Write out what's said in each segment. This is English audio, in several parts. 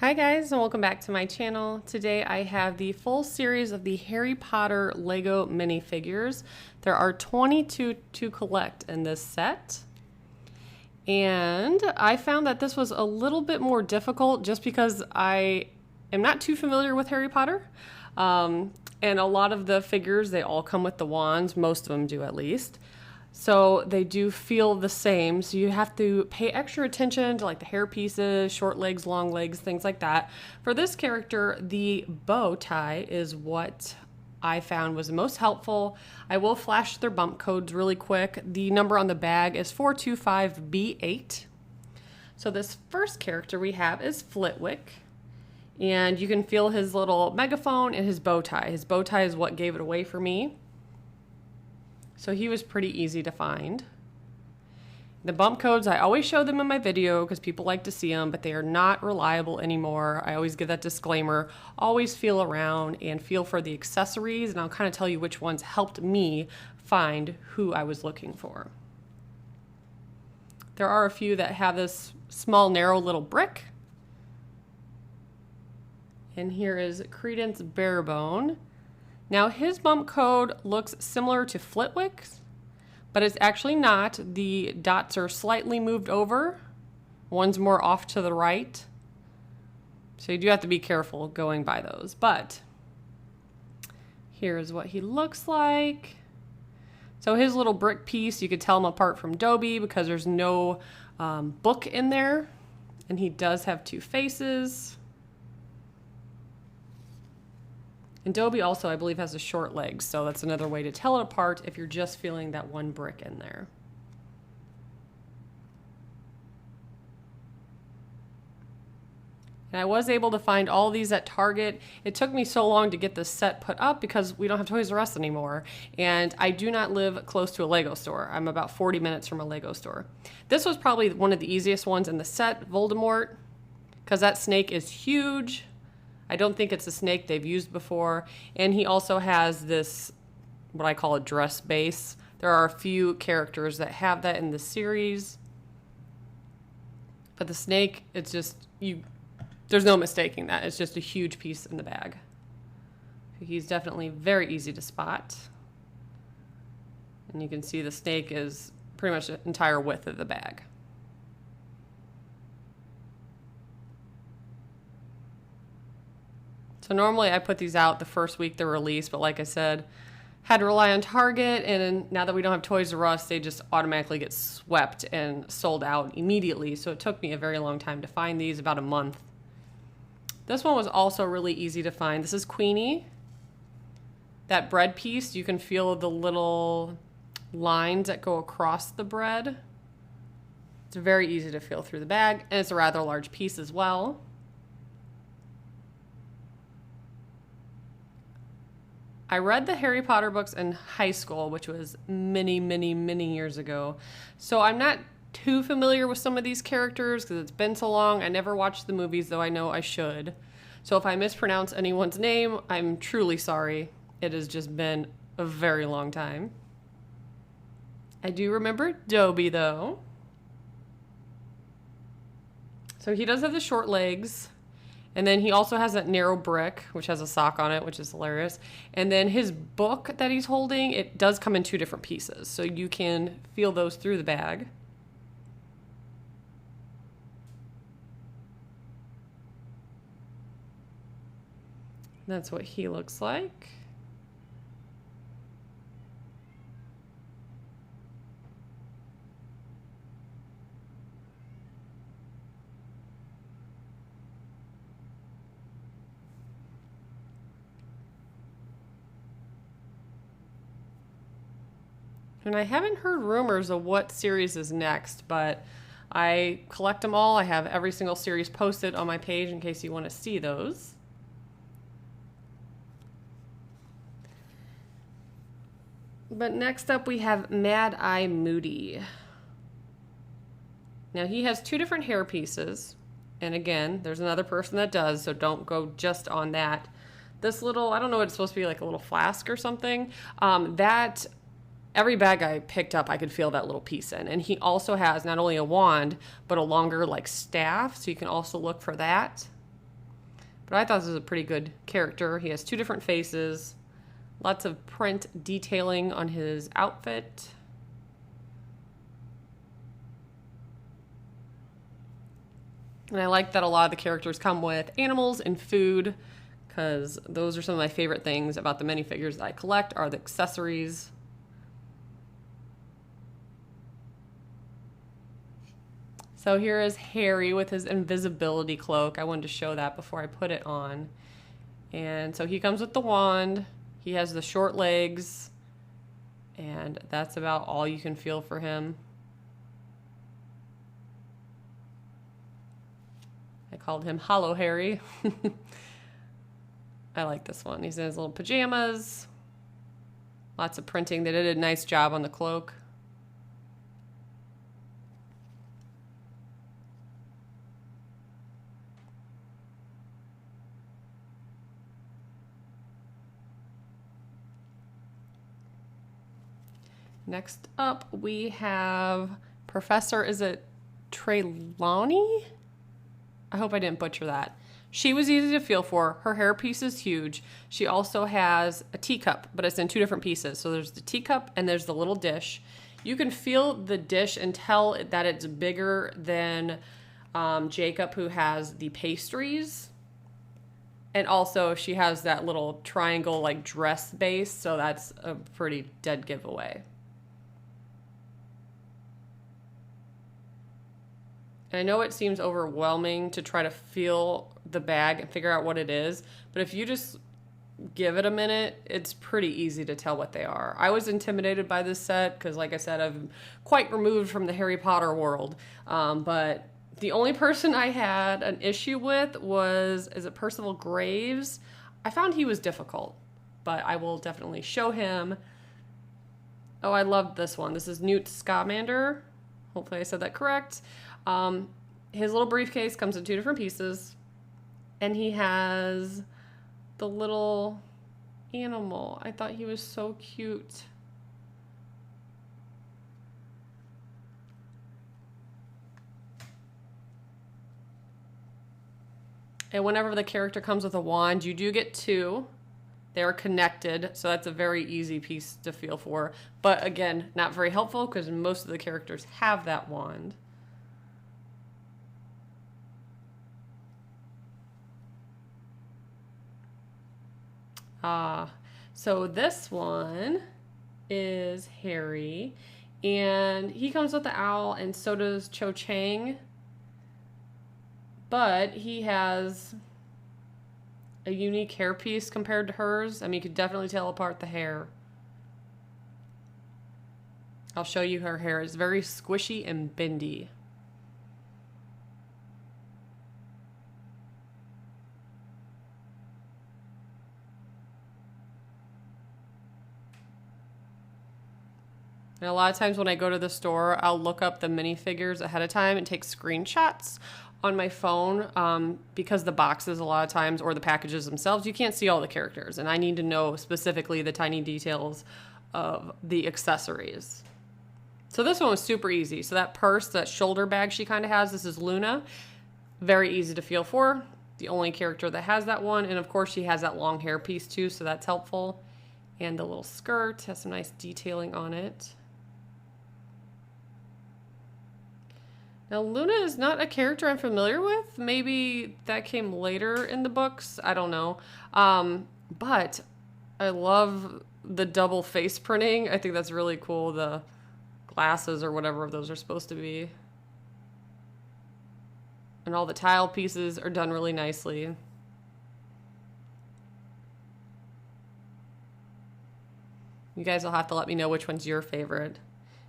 Hi guys, and welcome back to my channel. Today I have the full series of the Harry Potter LEGO minifigures. There are 22 to collect in this set. And I found that this was a little bit more difficult just because I am not too familiar with Harry Potter. And a lot of the figures, they all come with the wands, most of them do at least. So they do feel the same. So you have to pay extra attention to like the hair pieces, short legs, long legs, things like that. For this character, the bow tie is what I found was the most helpful. I will flash their bump codes really quick. The number on the bag is 425B8. So this first character we have is Flitwick. And you can feel his little megaphone and his bow tie. His bow tie is what gave it away for me. So he was pretty easy to find. The bump codes, I always show them in my video because people like to see them, but they are not reliable anymore. I always give that disclaimer. Always feel around and feel for the accessories, and I'll kind of tell you which ones helped me find who I was looking for. There are a few that have this small, narrow little brick. And here is Creedence Barebone. Now his bump code looks similar to Flitwick's, but it's actually not. The dots are slightly moved over. One's more off to the right. So you do have to be careful going by those. But here's what he looks like. So his little brick piece, you could tell him apart from Dobby because there's no book in there. And he does have two faces. And Dobby also, I believe, has the short legs, so that's another way to tell it apart if you're just feeling that one brick in there. And I was able to find all these at Target. It took me so long to get this set put up because we don't have Toys R Us anymore. And I do not live close to a LEGO store. I'm about 40 minutes from a LEGO store. This was probably one of the easiest ones in the set, Voldemort, because that snake is huge. I don't think it's a snake they've used before. And he also has this, what I call a dress base. There are a few characters that have that in the series. But the snake, it's just, there's no mistaking that. It's just a huge piece in the bag. He's definitely very easy to spot. And you can see the snake is pretty much the entire width of the bag. So normally I put these out the first week they're released, but like I said, had to rely on Target, and now that we don't have Toys R Us, they just automatically get swept and sold out immediately. So it took me a very long time to find these, about a month. This one was also really easy to find. This is Queenie. That bread piece, you can feel the little lines that go across the bread. It's very easy to feel through the bag, and it's a rather large piece as well. I read the Harry Potter books in high school, which was many, many, many years ago. So I'm not too familiar with some of these characters because it's been so long. I never watched the movies, though I know I should. So if I mispronounce anyone's name, I'm truly sorry. It has just been a very long time. I do remember Dobby, though. So he does have the short legs. And then he also has that narrow brick, which has a sock on it, which is hilarious. And then his book that he's holding, it does come in two different pieces. So you can feel those through the bag. That's what he looks like. And I haven't heard rumors of what series is next, but I collect them all. I have every single series posted on my page in case you want to see those. But next up we have Mad Eye Moody. Now he has two different hair pieces. And again, there's another person that does, so don't go just on that. This little, I don't know what it's supposed to be, like a little flask or something. Every bag I picked up, I could feel that little piece in. And he also has not only a wand, but a longer like staff. So you can also look for that. But I thought this was a pretty good character. He has 2 different faces, lots of print detailing on his outfit. And I like that a lot of the characters come with animals and food, because those are some of my favorite things about the minifigures that I collect are the accessories. So here is Harry with his invisibility cloak. I wanted to show that before I put it on. And so he comes with the wand. He has the short legs. And that's about all you can feel for him. I called him Hollow Harry. I like this one. He's in his little pajamas. Lots of printing. They did a nice job on the cloak. Next up, we have Professor, is it Trelawney? I hope I didn't butcher that. She was easy to feel for. Her hairpiece is huge. She also has a teacup, but it's in 2 different pieces. So there's the teacup and there's the little dish. You can feel the dish and tell that it's bigger than Jacob, who has the pastries. And also she has that little triangle like dress base. So that's a pretty dead giveaway. And I know it seems overwhelming to try to feel the bag and figure out what it is, but if you just give it a minute, it's pretty easy to tell what they are. I was intimidated by this set because, like I said, I'm quite removed from the Harry Potter world. But the only person I had an issue with was, is it Percival Graves? I found he was difficult, but I will definitely show him. Oh, I love this one. This is Newt Scamander. Hopefully I said that correct. His little briefcase comes in 2 different pieces, and he has the little animal. I thought he was so cute. And whenever the character comes with a wand, you do get 2. They are connected, so that's a very easy piece to feel for. But again, not very helpful because most of the characters have that wand. So this one is Harry, and he comes with the owl, and so does Cho Chang. But he has a unique hairpiece compared to hers. I mean, you could definitely tell apart the hair. I'll show you her hair. It's very squishy and bendy. And a lot of times when I go to the store, I'll look up the minifigures ahead of time and take screenshots on my phone because the boxes a lot of times, or the packages themselves, you can't see all the characters. And I need to know specifically the tiny details of the accessories. So this one was super easy. So that purse, that shoulder bag she kind of has, this is Luna. Very easy to feel for. The only character that has that one. And of course she has that long hair piece too, so that's helpful. And the little skirt has some nice detailing on it. Now, Luna is not a character I'm familiar with. Maybe that came later in the books. I don't know. But I love the double face printing. I think that's really cool. The glasses or whatever those are supposed to be. And all the tile pieces are done really nicely. You guys will have to let me know which one's your favorite.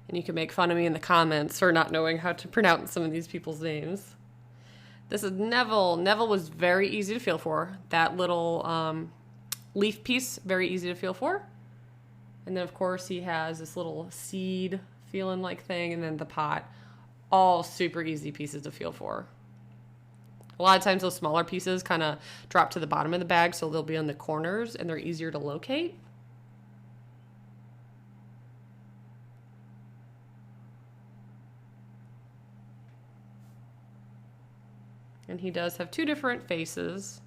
And you can make fun of me in the comments for not knowing how to pronounce some of these people's names. This is Neville. Neville was very easy to feel for. That little leaf piece, very easy to feel for. And then, of course, he has this little seed feeling like thing. And then the pot. All super easy pieces to feel for. A lot of times those smaller pieces kind of drop to the bottom of the bag, so they'll be on the corners and they're easier to locate. And he does have 2 different faces.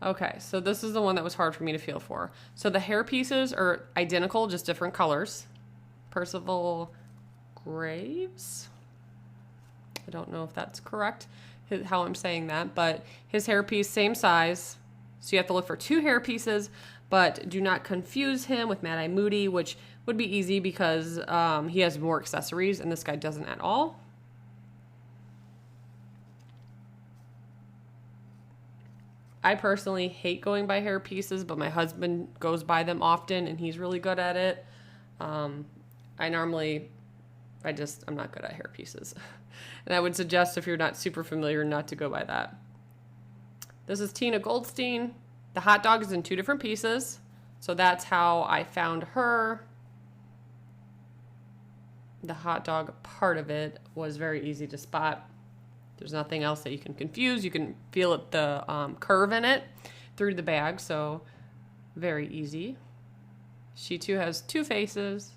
Okay, so this is the one that was hard for me to feel for. So the hair pieces are identical, just different colors. Percival Graves. I don't know if that's correct, how I'm saying that, but his hair piece, same size. So you have to look for 2 hair pieces, but do not confuse him with Mad Eye Moody, which would be easy because he has more accessories and this guy doesn't at all. I personally hate going by hair pieces, but my husband goes by them often and he's really good at it. I'm not good at hair pieces. And I would suggest if you're not super familiar not to go by that. This is Tina Goldstein. The hot dog is in 2 different pieces. So that's how I found her. The hot dog part of it was very easy to spot. There's nothing else that you can confuse. You can feel it, the curve in it through the bag, so very easy. She too has 2 faces.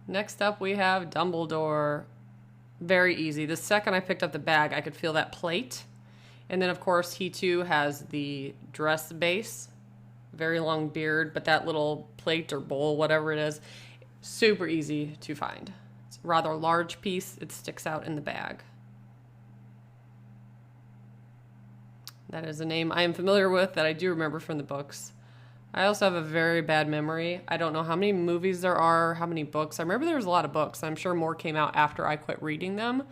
Next up we have Dumbledore. Very easy. The second I picked up the bag, I could feel that plate. And then, of course, he too has the dress base. Very long beard, but that little plate or bowl, whatever it is, super easy to find. It's a rather large piece. It sticks out in the bag. That is a name I am familiar with that I do remember from the books. I also have a very bad memory. I don't know how many movies there are, how many books. I remember there was a lot of books. I'm sure more came out after I quit reading them.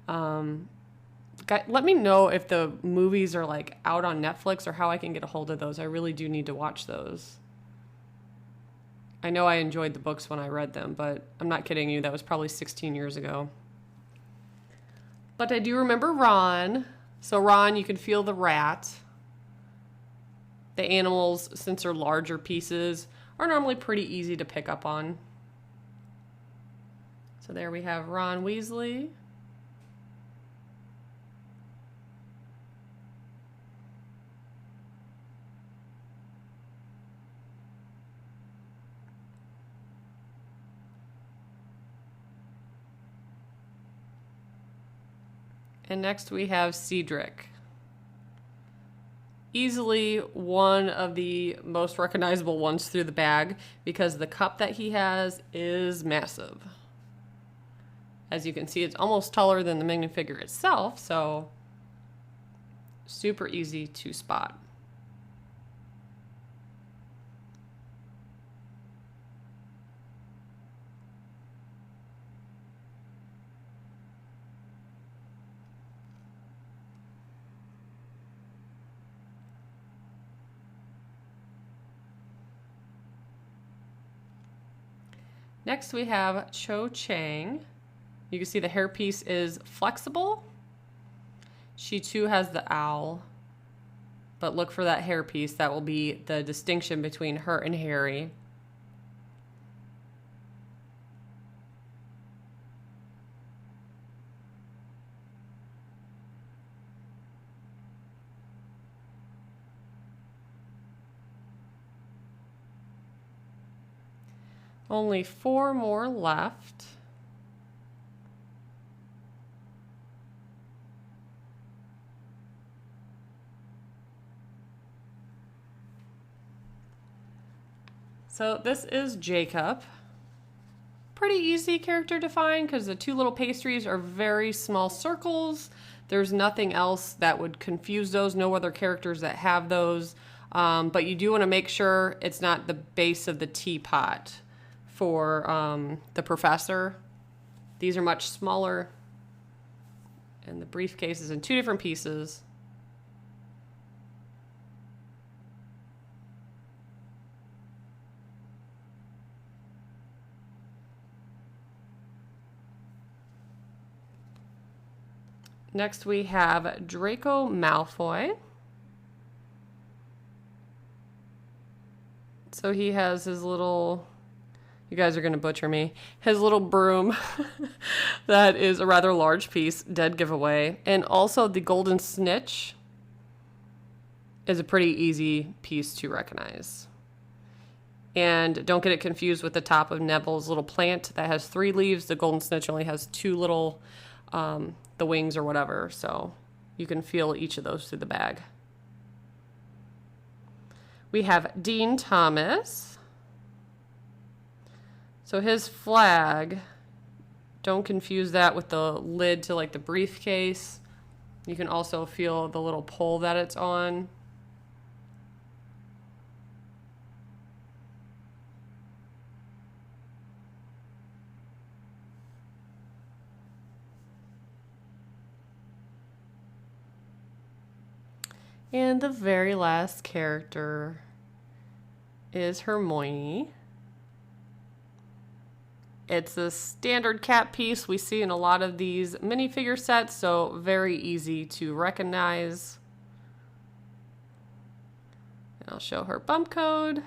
Let me know if the movies are like out on Netflix or how I can get a hold of those. I really do need to watch those. I know I enjoyed the books when I read them, but I'm not kidding you. That was probably 16 years ago. But I do remember Ron. So Ron, you can feel the rat. The animals, since they're larger pieces, are normally pretty easy to pick up on. So there we have Ron Weasley. And next we have Cedric. Easily one of the most recognizable ones through the bag because the cup that he has is massive. As you can see, it's almost taller than the minifigure itself, so super easy to spot. Next we have Cho Chang. You can see the hairpiece is flexible. She too has the owl, but look for that hairpiece. That will be the distinction between her and Harry. Only 4 more left. So this is Jacob. Pretty easy character to find because the 2 little pastries are very small circles. There's nothing else that would confuse those, no other characters that have those. But you do want to make sure it's not the base of the teapot for the professor. These are much smaller. And the briefcase is in 2 different pieces. Next we have Draco Malfoy. So he has his little, you guys are going to butcher me, his little broom that is a rather large piece, dead giveaway. And also the golden snitch is a pretty easy piece to recognize. And don't get it confused with the top of Neville's little plant that has 3 leaves. The golden snitch only has 2 little, the wings or whatever. So you can feel each of those through the bag. We have Dean Thomas. So his flag, don't confuse that with the lid to like the briefcase. You can also feel the little pole that it's on. And the very last character is Hermione. It's a standard cap piece we see in a lot of these minifigure sets, so very easy to recognize. And I'll show her bump code.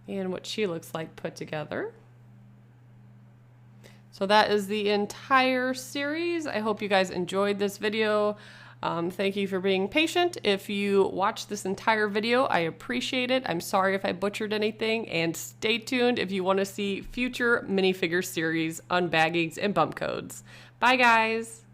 And what she looks like put together. So that is the entire series. I hope you guys enjoyed this video. Thank you for being patient. If you watched this entire video, I appreciate it. I'm sorry if I butchered anything, and stay tuned if you want to see future minifigure series unbaggings and bump codes. Bye guys.